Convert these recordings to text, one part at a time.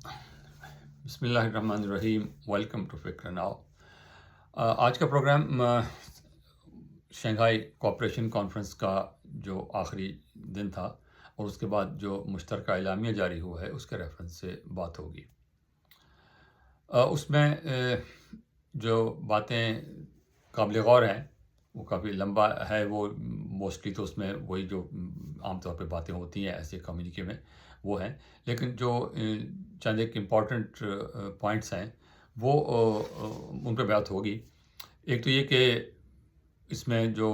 بسم اللہ الرحمن الرحیم. ویلکم ٹو فکر ناؤ. آج کا پروگرام شنگھائی کوآپریشن کانفرنس کا جو آخری دن تھا اور اس کے بعد جو مشترکہ اعلامیہ جاری ہوا ہے اس کے ریفرنس سے بات ہوگی. اس میں جو باتیں قابل غور ہیں وہ کافی لمبا ہے. وہ موسٹلی تو اس میں وہی جو عام طور پہ باتیں ہوتی ہیں ایسے کمیونیکے میں وہ ہیں، لیکن جو چند ایک امپورٹنٹ پوائنٹس ہیں وہ ان پہ بات ہوگی. ایک تو یہ کہ اس میں جو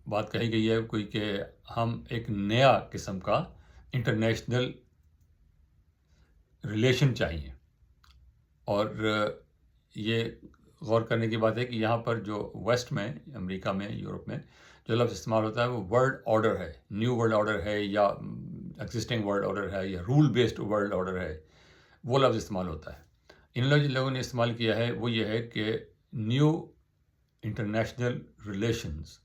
بات کہی گئی ہے کوئی کہ ہم ایک نیا قسم کا انٹرنیشنل ریلیشن چاہیے، اور یہ غور کرنے کی بات ہے کہ یہاں پر جو ویسٹ میں، امریکہ میں، یورپ میں جو لفظ استعمال ہوتا ہے وہ ورلڈ آرڈر ہے، نیو ورلڈ آرڈر ہے، یا ایگزسٹنگ ورلڈ آرڈر ہے، یا رول بیسڈ ورلڈ آرڈر ہے، وہ لفظ استعمال ہوتا ہے. ان لوگوں نے استعمال کیا ہے وہ یہ ہے کہ نیو انٹرنیشنل ریلیشنز،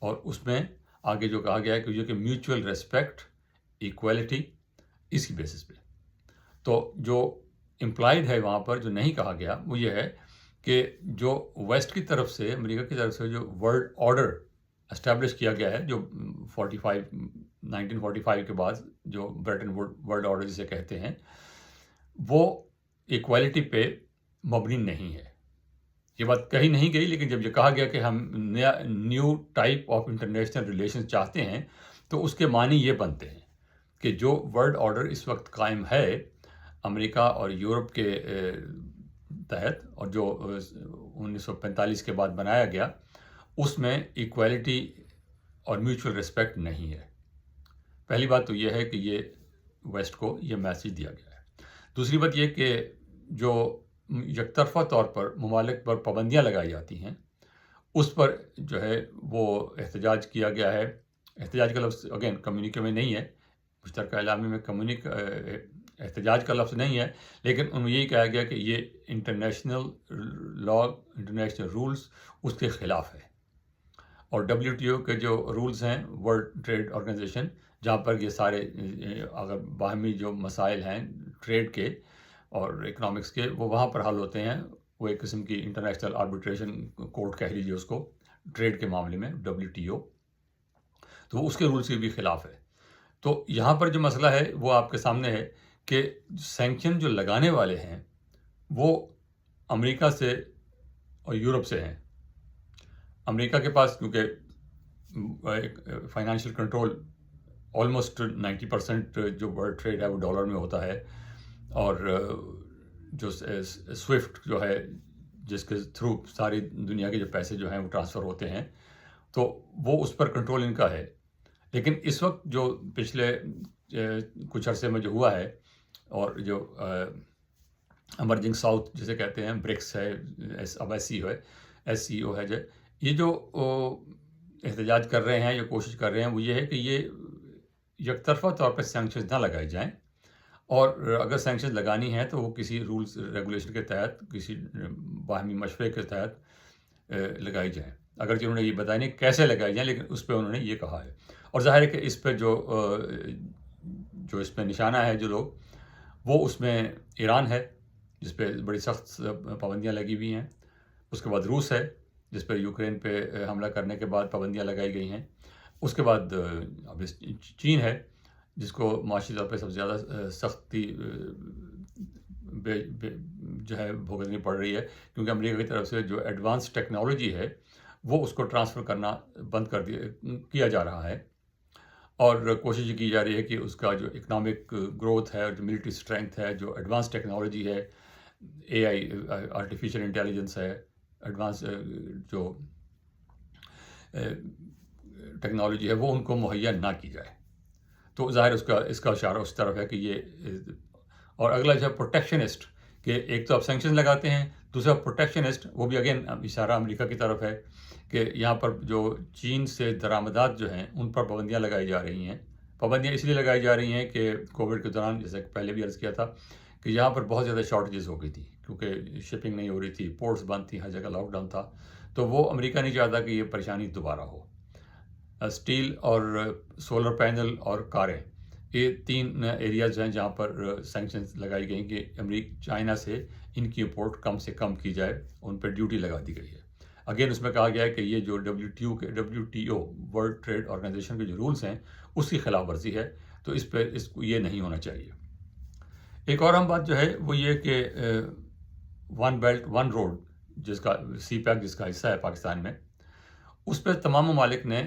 اور اس میں آگے جو کہا گیا ہے کہ یہ کہ میوچول ریسپیکٹ، ایکویلٹی، اس کی بیسس پہ. تو جو امپلائڈ ہے وہاں پر جو نہیں کہا گیا وہ یہ ہے کہ جو ویسٹ کی طرف سے، امریکہ کی طرف سے جو ورلڈ آرڈر اسٹیبلش کیا گیا ہے، جو 1945 کے بعد جو برٹن ورلڈ آرڈر جسے کہتے ہیں، وہ ایکویلٹی پہ مبنی نہیں ہے. یہ بات کہی نہیں گئی، لیکن جب یہ کہا گیا کہ ہم new type of international relation چاہتے ہیں تو اس کے معنی یہ بنتے ہیں کہ جو ورلڈ آرڈر اس وقت قائم ہے امریکہ اور یورپ کے تحت، اور جو 1945 کے بعد بنایا گیا، اس میں ایکویلٹی اور میوچول ریسپیکٹ نہیں ہے. پہلی بات تو یہ ہے کہ یہ ویسٹ کو یہ میسیج دیا گیا ہے. دوسری بات یہ کہ جو یک طرفہ طور پر ممالک پر پابندیاں لگائی جاتی ہیں اس پر جو ہے وہ احتجاج کیا گیا ہے. احتجاج کا لفظ اگین کمیونیکے میں نہیں ہے، مشترکہ اعلامیہ میں احتجاج کا لفظ نہیں ہے، لیکن ان میں یہی کہا گیا کہ یہ انٹرنیشنل لا، انٹرنیشنل رولز اس کے خلاف ہے. اور WTO کے جو رولز ہیں، ورلڈ ٹریڈ آرگنائزیشن، جہاں پر یہ سارے اگر باہمی جو مسائل ہیں ٹریڈ کے اور اکنامکس کے وہ وہاں پر حل ہوتے ہیں. وہ ایک قسم کی انٹرنیشنل آربیٹریشن کورٹ کہہ لیجیے اس کو، ٹریڈ کے معاملے میں WTO، تو وہ اس کے رولز کے بھی خلاف ہے. تو یہاں پر جو مسئلہ ہے وہ آپ کے سامنے ہے کہ سینکشن جو لگانے والے ہیں وہ امریکہ سے اور یورپ سے ہیں. امریکہ کے پاس کیونکہ فائنینشیل کنٹرول آلموسٹ 90% جو ورلڈ ٹریڈ ہے وہ ڈالر میں ہوتا ہے، اور جو سوئفٹ جو ہے جس کے تھرو ساری دنیا کے جو پیسے جو ہیں وہ ٹرانسفر ہوتے ہیں، تو وہ اس پر کنٹرول ان کا ہے. لیکن اس وقت جو پچھلے کچھ عرصے میں جو ہوا ہے، اور جو ایمرجنگ ساؤتھ جسے کہتے ہیں، برکس ہے، اب SCO ہے، یہ جو احتجاج کر رہے ہیں یا کوشش کر رہے ہیں وہ یہ ہے کہ یہ یک طرفہ طور پر سینکشنز نہ لگائے جائیں، اور اگر سینکشنز لگانی ہیں تو وہ کسی رولز ریگولیشن کے تحت، کسی باہمی مشورے کے تحت لگائی جائیں. اگرچہ انہوں نے یہ بتایا نہیں کیسے لگائی جائیں، لیکن اس پہ انہوں نے یہ کہا ہے. اور ظاہر ہے کہ اس پہ جو اس پہ نشانہ ہے جو لوگ، وہ اس میں ایران ہے جس پہ بڑی سخت پابندیاں لگی ہوئی ہیں. اس کے بعد روس ہے جس پہ یوکرین پہ حملہ کرنے کے بعد پابندیاں لگائی گئی ہیں. اس کے بعد اب چین ہے جس کو معاشی طور پہ سب سے زیادہ سختی جو ہے بھگتنی پڑ رہی ہے، کیونکہ امریکہ کی طرف سے جو ایڈوانس ٹیکنالوجی ہے وہ اس کو ٹرانسفر کرنا بند کیا جا رہا ہے، اور کوشش یہ کی جا رہی ہے کہ اس کا جو اکنامک گروتھ ہے اور جو ملٹری اسٹرینتھ ہے، جو ایڈوانس ٹیکنالوجی ہے، AI، آرٹیفیشیل انٹیلیجنس ہے، ایڈوانس جو ٹیکنالوجی ہے وہ ان کو مہیا نہ کی جائے. تو ظاہر اس کا اشارہ اس طرف ہے کہ یہ. اور اگلا جو ہے پروٹیکشنسٹ، کہ ایک تو آپ سینکشن لگاتے ہیں، دوسرا پروٹیکشنسٹ، وہ بھی اگین اشارہ امریکہ کی طرف ہے کہ یہاں پر جو چین سے درآمدات جو ہیں ان پر پابندیاں لگائی جا رہی ہیں. پابندیاں اس لیے لگائی جا رہی ہیں کہ کووڈ کے دوران، جیسے پہلے بھی عرض کیا تھا، کہ یہاں پر بہت زیادہ شارٹیجز ہو گئی تھی، کیونکہ شپنگ نہیں ہو رہی تھی، پورٹس بند تھیں، ہر جگہ لاک ڈاؤن تھا. تو وہ امریکہ نہیں چاہتا کہ یہ پریشانی دوبارہ ہو. اسٹیل اور سولر پینل اور کاریں، یہ 3 ایریاز ہیں جہاں پر سینکشنز لگائی گئی کہ چائنا سے ان کی امپورٹ کم سے کم کی جائے، ان پہ ڈیوٹی لگا دی گئی ہے۔ اگین اس میں کہا گیا ہے کہ یہ جو WTO ورلڈ ٹریڈ آرگنائزیشن کے جو رولز ہیں اس کی خلاف ورزی ہے، تو اس پہ یہ نہیں ہونا چاہیے۔ ایک اور اہم بات جو ہے وہ یہ کہ ون بیلٹ ون روڈ جس کا سی پیک جس کا حصہ ہے پاکستان میں، اس پہ تمام ممالک نے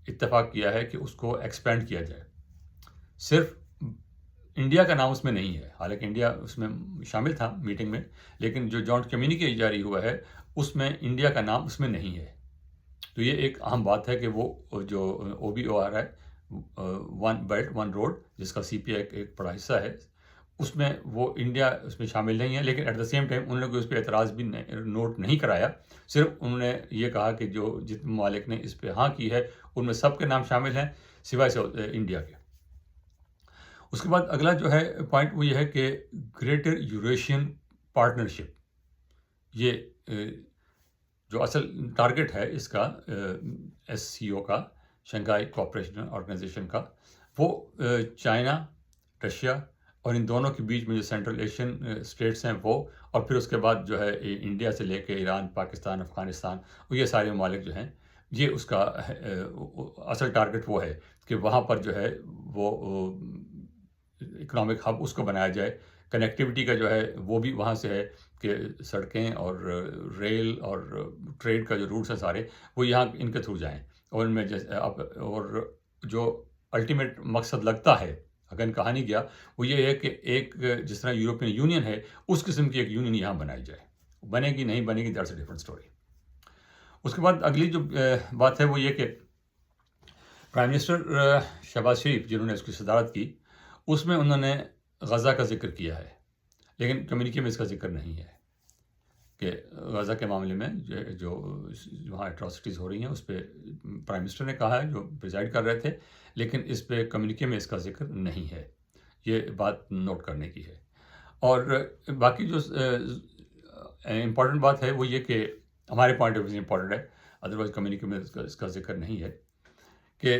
اتفاق کیا ہے کہ اس کو ایکسپینڈ کیا جائے۔ صرف انڈیا کا نام اس میں نہیں ہے، حالانکہ انڈیا اس میں شامل تھا میٹنگ میں، لیکن جو جوائنٹ کمیونیکے جاری ہوا ہے اس میں انڈیا کا نام اس میں نہیں ہے۔ تو یہ ایک اہم بات ہے کہ وہ جو OBOR ہے، ون بیلٹ ون روڈ جس کا CPI ایک بڑا حصہ ہے، اس میں وہ انڈیا اس میں شامل نہیں ہے، لیکن ایٹ دا سیم ٹائم ان لوگوں نے اس پہ اعتراض بھی نوٹ نہیں کرایا، صرف انہوں نے یہ کہا کہ جو جتنے ممالک نے اس پہ ہاں کی ہے ان میں سب کے نام شامل ہیں سوائے سے انڈیا کے۔ اس کے بعد اگلا جو ہے پوائنٹ وہ یہ ہے کہ گریٹر یوریشین پارٹنرشپ، یہ جو اصل ٹارگٹ ہے اس کا SCO کا، شنگھائی کوآپریشن آرگنائزیشن کا، وہ چائنا، رشیا اور ان دونوں کے بیچ میں جو سینٹرل ایشین اسٹیٹس ہیں وہ، اور پھر اس کے بعد جو ہے انڈیا سے لے کے ایران، پاکستان، افغانستان، اور یہ سارے ممالک جو ہیں، یہ اس کا اصل ٹارگٹ وہ ہے کہ وہاں پر جو ہے وہ اکنامک ہب اس کو بنایا جائے۔ کنیکٹیوٹی کا جو ہے وہ بھی وہاں سے ہے کہ سڑکیں اور ریل اور ٹریڈ کا جو روٹس ہیں سارے وہ یہاں ان کے تھرو جائیں، اور ان میں اور جو الٹیمیٹ مقصد لگتا ہے اگر کہا نہیں گیا وہ یہ ہے کہ ایک جس طرح یورپین یونین ہے اس قسم کی ایک یونین یہاں بنائی جائے، بنے گی نہیں بنے گی دیٹس اے ڈفرنٹ اسٹوری۔ اس کے بعد اگلی جو بات ہے وہ یہ کہ پرائم منسٹر شہباز شریف جنہوں نے اس کی صدارت کی، اس میں انہوں نے غزہ کا ذکر کیا ہے، لیکن کمیونیکے میں اس کا ذکر نہیں ہے کہ غزہ کے معاملے میں جو وہاں اٹراسٹیز ہو رہی ہیں اس پہ پرائم منسٹر نے کہا ہے جو پریزائڈ کر رہے تھے، لیکن اس پہ کمیونیکے میں اس کا ذکر نہیں ہے۔ یہ بات نوٹ کرنے کی ہے۔ اور باقی جو امپورٹنٹ بات ہے وہ یہ کہ ہمارے پوائنٹ آف ویو سے امپورٹنٹ ہے، ادروائز کمیونیکے میں اس کا ذکر نہیں ہے، کہ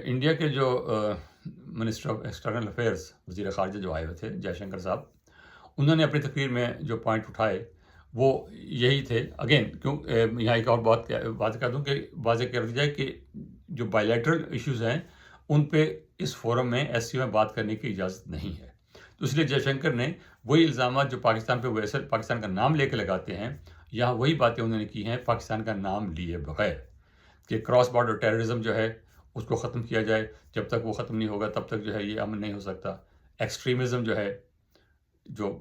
انڈیا کے جو منسٹر آف ایکسٹرنل افیئرس، وزیر خارجہ جو آئے ہوئے تھے، جے شنکر صاحب، انہوں نے اپنی تقریر میں جو پوائنٹ اٹھائے وہ یہی تھے۔ اگین کیوں یہاں ایک اور بات کر دوں کہ واضح کر دی جائے کہ جو بائیلیٹرل ایشوز ہیں ان پہ اس فورم میں SCO میں بات کرنے کی اجازت نہیں ہے، تو اس لیے جے شنکر نے وہی الزامات جو پاکستان پہ ویسے پاکستان کا نام لے کے لگاتے ہیں، یہاں وہی باتیں انہوں نے کی ہیں پاکستان کا نام لیے بغیر، کہ کراس بارڈر ٹیررزم جو ہے اس کو ختم کیا جائے، جب تک وہ ختم نہیں ہوگا تب تک جو ہے یہ امن نہیں ہو سکتا۔ ایکسٹریمزم جو ہے، جو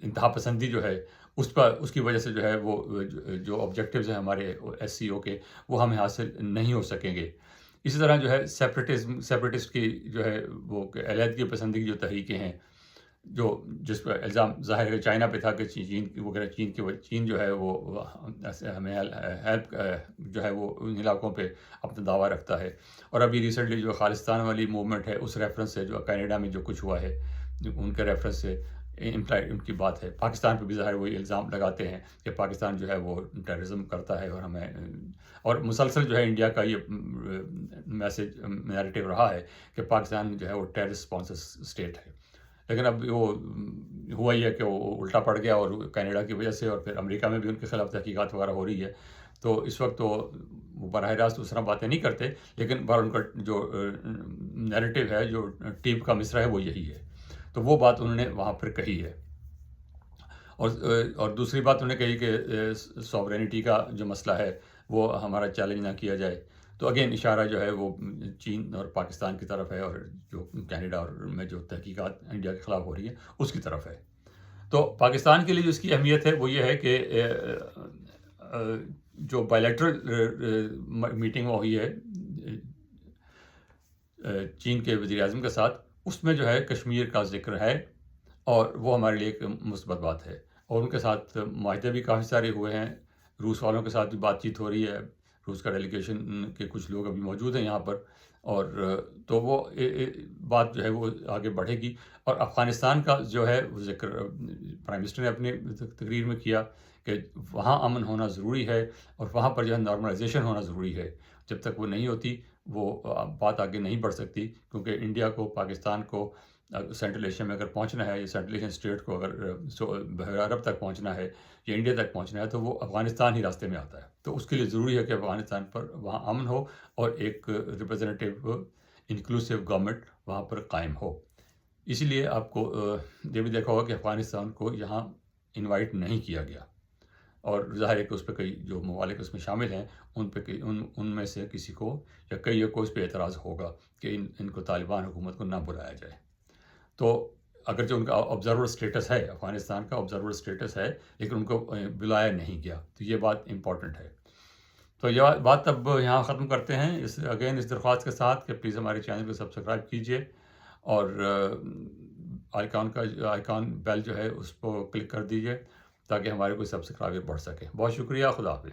انتہا پسندی جو ہے، اس کی وجہ سے جو ہے وہ جو آبجیکٹیوز ہیں ہمارے SCO کے وہ ہمیں حاصل نہیں ہو سکیں گے۔ اسی طرح جو ہے سیپریٹسٹ کی جو ہے وہ علیحدگی پسندی کی جو تحریکیں ہیں، جس پر الزام ظاہر ہے چائنا پہ تھا کہ چین جو ہے وہ ہمیں ہیلپ جو ہے وہ ان علاقوں پہ اپنا دعویٰ رکھتا ہے، اور ابھی ریسنٹلی جو خالصتان والی موومنٹ ہے اس ریفرنس سے جو کینیڈا میں جو کچھ ہوا ہے ان کے ریفرنس سے امپلائڈ ان کی بات ہے، پاکستان پہ بھی ظاہر وہی الزام لگاتے ہیں کہ پاکستان جو ہے وہ ٹیررزم کرتا ہے، اور ہمیں اور مسلسل جو ہے انڈیا کا یہ میسج نیریٹو رہا ہے کہ پاکستان جو ہے وہ ٹیررسٹ اسپانسر اسٹیٹ ہے، لیکن اب وہ ہوا ہی ہے کہ وہ الٹا پڑ گیا، اور کینیڈا کی وجہ سے اور پھر امریکہ میں بھی ان کے خلاف تحقیقات وغیرہ ہو رہی ہے، تو اس وقت تو وہ براہ راست اس طرح باتیں نہیں کرتے، لیکن بہر ان کا جو نیریٹو ہے، جو ٹیپ کا مصرع ہے وہ یہی ہے، تو وہ بات انہوں نے وہاں پر کہی ہے۔ اور دوسری بات انہوں نے کہی کہ سوورینٹی کا جو مسئلہ ہے وہ ہمارا چیلنج نہ کیا جائے، تو اگین اشارہ جو ہے وہ چین اور پاکستان کی طرف ہے، اور جو کینیڈا اور میں جو تحقیقات انڈیا کے خلاف ہو رہی ہیں اس کی طرف ہے۔ تو پاکستان کے لیے جو اس کی اہمیت ہے وہ یہ ہے کہ جو بائیلیٹرل میٹنگ ہوئی ہے چین کے وزیر اعظم کے ساتھ، اس میں جو ہے کشمیر کا ذکر ہے، اور وہ ہمارے لیے ایک مثبت بات ہے، اور ان کے ساتھ معاہدے بھی کافی سارے ہوئے ہیں، روس والوں کے ساتھ بھی بات چیت ہو رہی ہے، روس کا ڈیلیگیشن کے کچھ لوگ ابھی موجود ہیں یہاں پر، اور تو وہ بات جو ہے وہ آگے بڑھے گی۔ اور افغانستان کا جو ہے وہ ذکر پرائم منسٹر نے اپنی تقریر میں کیا کہ وہاں امن ہونا ضروری ہے، اور وہاں پر جو ہے نارملائزیشن ہونا ضروری ہے، جب تک وہ نہیں ہوتی وہ بات آگے نہیں بڑھ سکتی، کیونکہ انڈیا کو، پاکستان کو سینٹرل ایشیا میں اگر پہنچنا ہے، یا سینٹرل ایشین اسٹیٹ کو اگر بحیرہ عرب تک پہنچنا ہے یا انڈیا تک پہنچنا ہے، تو وہ افغانستان ہی راستے میں آتا ہے. تو اس کے لیے ضروری ہے کہ افغانستان پر وہاں امن ہو اور ایک ریپرزینٹیو انکلوسیو گورنمنٹ وہاں پر قائم ہو. اسی لیے آپ کو یہ بھی دیکھا ہوگا کہ افغانستان کو یہاں انوائٹ نہیں کیا گیا، اور ظاہر ہے کہ اس پہ کئی جو ممالک اس میں شامل ہیں، ان پہ ان میں سے کسی کو یا کئی کو اس پہ اعتراض ہوگا کہ ان کو طالبان حکومت کو نہ بلایا جائے. تو اگرچہ ان کا آبزرور اسٹیٹس ہے، افغانستان کا آبزرور اسٹیٹس ہے، لیکن ان کو بلایا نہیں گیا. تو یہ بات امپورٹنٹ ہے. تو یہ بات اب یہاں ختم کرتے ہیں، اس درخواست کے ساتھ کہ پلیز ہمارے چینل کو سبسکرائب کیجیے، اور آئیکن بیل جو ہے اس کو کلک کر دیجیے، تاکہ ہمارے کوئی سبسکرائبر بڑھ سکے. بہت شکریہ. خدا حافظ.